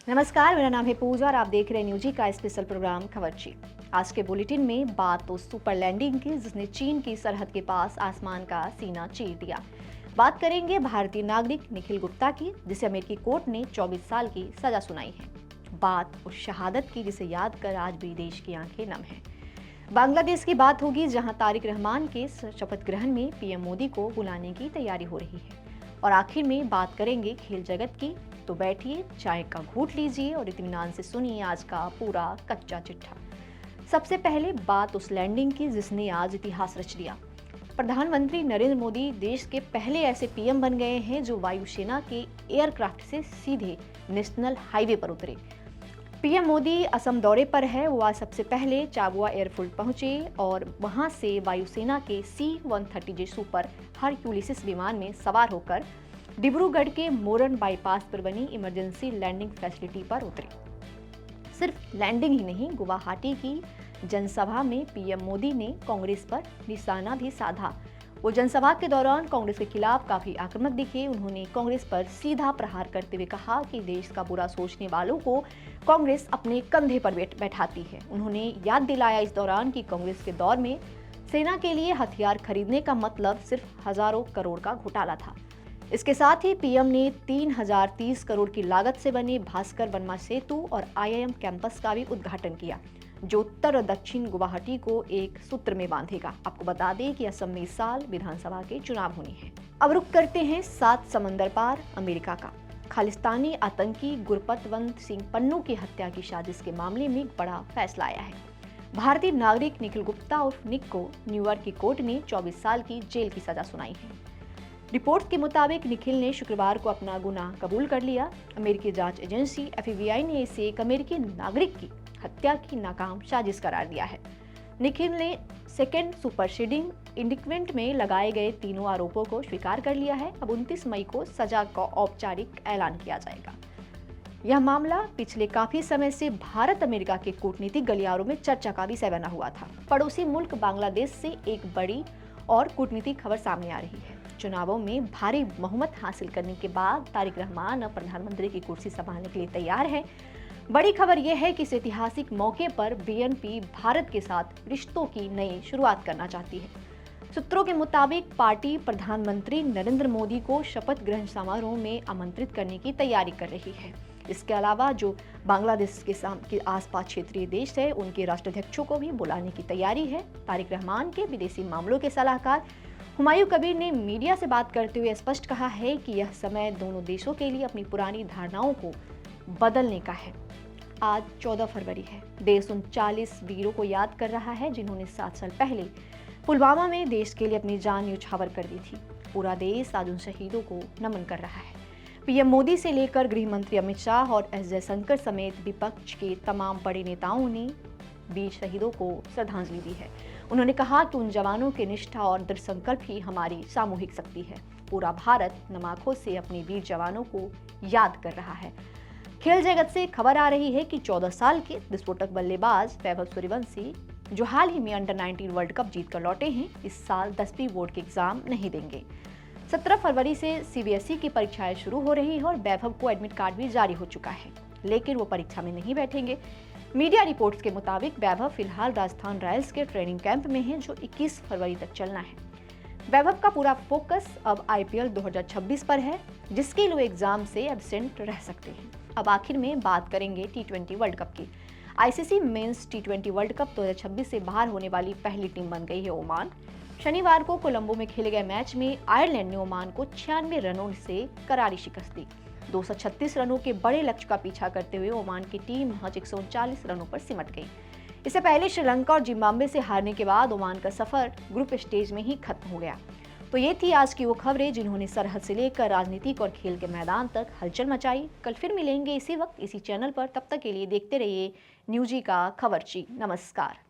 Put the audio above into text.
नमस्कार, मेरा नाम है पूजा और आप देख रहे हैं न्यूजी का स्पेशल प्रोग्राम खबरची। आज के बुलेटिन में बात तो सुपर लैंडिंग की, जिसने चीन की सरहद के पास आसमान का सीना चीर दिया। बात करेंगे भारतीय नागरिक निखिल गुप्ता की, जिसे अमेरिकी कोर्ट ने 24 साल की सजा सुनाई है। बात उस शहादत की जिसे याद कर आज भी देश की आंखें नम हैं। बांग्लादेश की बात होगी, जहां तारिक रहमान के शपथ ग्रहण में पीएम मोदी को बुलाने की तैयारी हो रही है। और आखिर में बात करेंगे खेल जगत की। तो बैठिए, चाय का घूंट लीजिए और इत्मीनान से सुनिए आज का पूरा कच्चा चिट्ठा। सबसे पहले बात उस लैंडिंग की जिसने आज इतिहास रच दिया। प्रधानमंत्री नरेंद्र मोदी देश के पहले ऐसे पीएम बन गए हैं जो वायुसेना के एयरक्राफ्ट से सीधे नेशनल हाईवे पर उतरे। पीएम मोदी असम दौरे पर है। वो आज सबसे पहले चाबुआ एयरफील्ड पहुंचे और वहां से वायुसेना के C-130J सुपर हरक्यूलिस विमान में सवार होकर डिब्रूगढ़ के मोरन बाईपास पर बनी इमरजेंसी लैंडिंग फैसिलिटी पर उतरे। सिर्फ लैंडिंग ही नहीं, गुवाहाटी की जनसभा में पीएम मोदी ने कांग्रेस पर निशाना भी साधा। वो जनसभा के दौरान कांग्रेस के खिलाफ काफी आक्रामक दिखे। उन्होंने कांग्रेस पर सीधा प्रहार करते हुए कहा कि देश का बुरा सोचने वालों को कांग्रेस अपने कंधे पर बैठाती है। उन्होंने याद दिलाया इस दौरान कि कांग्रेस के दौर में सेना के लिए हथियार खरीदने का मतलब सिर्फ हजारों करोड़ का घोटाला था। इसके साथ ही पीएम ने 3030 करोड़ की लागत से बने भास्कर वर्मा सेतु और IIM कैंपस का भी उद्घाटन किया, जो उत्तर और दक्षिण गुवाहाटी को एक सूत्र में बांधेगा। आपको बता दें कि असम में इस साल विधानसभा के चुनाव होने हैं। अब रुक करते हैं 7 समंदर पार अमेरिका का। खालिस्तानी आतंकी गुरपतवंत सिंह पन्नू की हत्या की साजिश के मामले में एक बड़ा फैसला आया है। भारतीय नागरिक निखिल गुप्ता और निक को न्यूयॉर्क की कोर्ट ने 24 साल की जेल की सजा सुनाई है। रिपोर्ट के मुताबिक निखिल ने शुक्रवार को अपना गुनाह कबूल कर लिया। अमेरिकी जांच एजेंसी FBI ने इसे एक अमेरिकी नागरिक की हत्या की नाकाम साजिश करार दिया है। निखिल ने सेकेंड सुपरसीडिंग इंडिक्टमेंट में लगाए गए तीनों आरोपों को स्वीकार कर लिया है। अब 29 मई को सजा का औपचारिक ऐलान किया जाएगा। यह मामला पिछले काफी समय से भारत अमेरिका के कूटनीतिक गलियारों में चर्चा का विषय बना हुआ था। पड़ोसी मुल्क बांग्लादेश से एक बड़ी और कूटनीतिक खबर सामने आ रही है। चुनावों में भारी बहुमत हासिल करने के बाद तारिक रहमान अब प्रधानमंत्री की कुर्सी संभालने के लिए तैयार है। बड़ी खबर यह है कि इस ऐतिहासिक मौके पर BNP भारत के साथ रिश्तों की नई शुरुआत करना चाहती है। सूत्रों के मुताबिक पार्टी प्रधानमंत्री नरेंद्र मोदी को शपथ ग्रहण समारोह में आमंत्रित करने की तैयारी कर रही है। इसके अलावा जो बांग्लादेश के आसपास क्षेत्रीय देश है, उनके राष्ट्राध्यक्षों को भी बुलाने की तैयारी है। तारिक रहमान के विदेशी मामलों के सलाहकार हुमायूं कबीर ने मीडिया से बात करते हुए स्पष्ट कहा है कि यह समय दोनों देशों के लिए अपनी पुरानी धारणाओं को बदलने का है। आज 14 फरवरी है। देश उन 40 वीरों को याद कर रहा है जिन्होंने 7 साल पहले पुलवामा में देश के लिए अपनी जान न्यौछावर कर दी थी। पूरा देश आज उन शहीदों को नमन कर रहा है। पीएम मोदी से लेकर गृह मंत्री अमित शाह और S जयशंकर समेत विपक्ष के तमाम बड़े नेताओं ने वीर शहीदों को श्रद्धांजलि दी है। उन्होंने कहा कि उन जवानों की निष्ठा और दृढ़ संकल्प ही हमारी सामूहिक शक्ति है। पूरा भारत नम आंखों से अपने वीर जवानों को याद कर रहा है। खेल जगत से खबर आ रही है कि 14 साल के विस्फोटक बल्लेबाज वैभव सूर्यवंशी, जो हाल ही में अंडर-19 वर्ल्ड कप जीतकर लौटे हैं, इस साल 10वीं बोर्ड के एग्जाम नहीं देंगे। 17 फरवरी से CBSE की परीक्षाएं शुरू हो रही है और वैभव को एडमिट कार्ड भी जारी हो चुका है, लेकिन वो परीक्षा में नहीं बैठेंगे। मीडिया रिपोर्ट्स के मुताबिक वैभव फिलहाल राजस्थान रॉयल्स के ट्रेनिंग कैंप में हैं, जो 21 फरवरी तक चलना है। वैभव का पूरा फोकस अब IPL 2026 पर है, जिसके लिए एग्जाम से एब्सेंट रह सकते हैं। अब आखिर में बात करेंगे T20 वर्ल्ड कप की। ICC men's T20 world cup 2026 से बाहर होने वाली पहली टीम बन गई है ओमान। शनिवार को कोलंबो में खेले गए मैच में आयरलैंड ने ओमान को 96 रनों से करारी शिकस्त दी। 236 रनों के बड़े लक्ष्य का पीछा करते हुए ओमान की टीम महज 139 रनों पर सिमट गई। इससे पहले श्रीलंका और जिम्बाब्वे से हारने के बाद ओमान का सफर ग्रुप स्टेज में ही खत्म हो गया। तो ये थी आज की वो खबरें जिन्होंने सरहद से लेकर राजनीतिक और खेल के मैदान तक हलचल मचाई। कल फिर मिलेंगे इसी वक्त इसी चैनल पर। तब तक के लिए देखते रहिए न्यूजी का खबरची। नमस्कार।